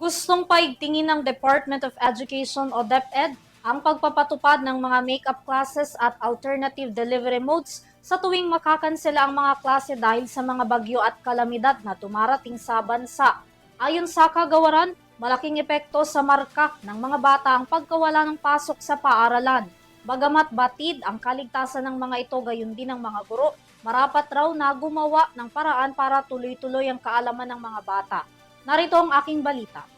Gustong paigtingin ng Department of Education o DepEd ang pagpapatupad ng mga makeup classes at alternative delivery modes sa tuwing makakansela ang mga klase dahil sa mga bagyo at kalamidad na tumarating sa bansa. Ayon sa kagawaran, malaking epekto sa marka ng mga bata ang pagkawala ng pasok sa paaralan. Bagamat batid ang kaligtasan ng mga ito gayon din ng mga guro, marapat raw na gumawa ng paraan para tuloy-tuloy ang kaalaman ng mga bata. Narito ang aking balita.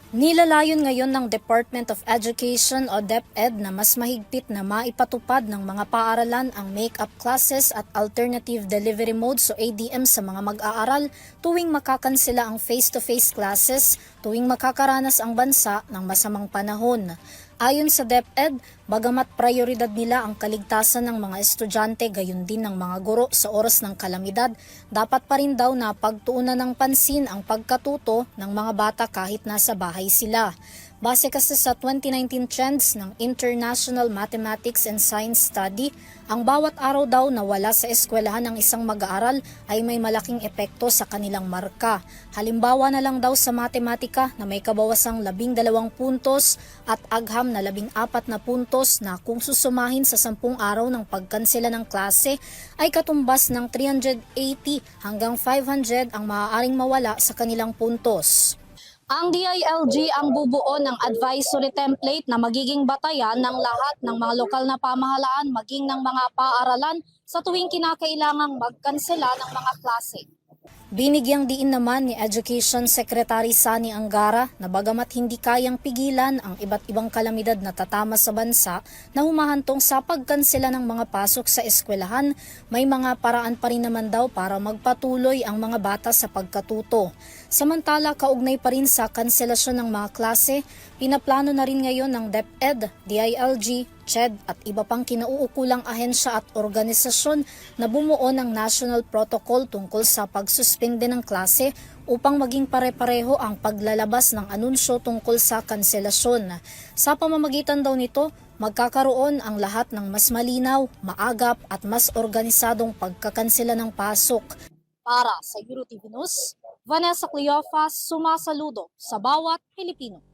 Nilalayon ngayon ng Department of Education o DepEd na mas mahigpit na maipatupad ng mga paaralan ang make-up classes at alternative delivery modes o ADM sa mga mag-aaral tuwing makakansela ang face-to-face classes tuwing makakaranas ang bansa ng masamang panahon. Ayon sa DepEd, bagamat prioridad nila ang kaligtasan ng mga estudyante gayon din ng mga guro sa oras ng kalamidad, dapat pa rin daw na pagtuunan ng pansin ang pagkatuto ng mga bata kahit nasa bahay sila. Base kasi sa 2019 trends ng International Mathematics and Science Study, ang bawat araw daw na wala sa eskwelahan ng isang mag-aaral ay may malaking epekto sa kanilang marka. Halimbawa na lang daw sa matematika na may kabawasang 12 puntos at agham na 14 na puntos na kung susumahin sa 10 araw ng pagkansela ng klase ay katumbas ng 380 hanggang 500 ang maaaring mawala sa kanilang puntos. Ang DILG ang bubuo ng advisory template na magiging batayan ng lahat ng mga lokal na pamahalaan maging ng mga paaralan sa tuwing kinakailangang magkansela ng mga klase. Binigyang diin naman ni Education Secretary Sani Angara na bagamat hindi kayang pigilan ang iba't ibang kalamidad na tatama sa bansa na humahantong sa pagkansela ng mga pasok sa eskwelahan, may mga paraan pa rin naman daw para magpatuloy ang mga bata sa pagkatuto. Samantala, kaugnay pa rin sa kanselasyon ng mga klase, pinaplano na rin ngayon ng DepEd, DILG, CHED at iba pang kinauukulang ahensya at organisasyon na bumuo ng National Protocol tungkol sa pagsuspende ng klase upang maging pare-pareho ang paglalabas ng anunsyo tungkol sa kanselasyon. Sa pamamagitan daw nito, magkakaroon ang lahat ng mas malinaw, maagap at mas organisadong pagkakansela ng pasok. Para sa EuroTV News, Vanessa Cleofas, sumasaludo sa bawat Pilipino.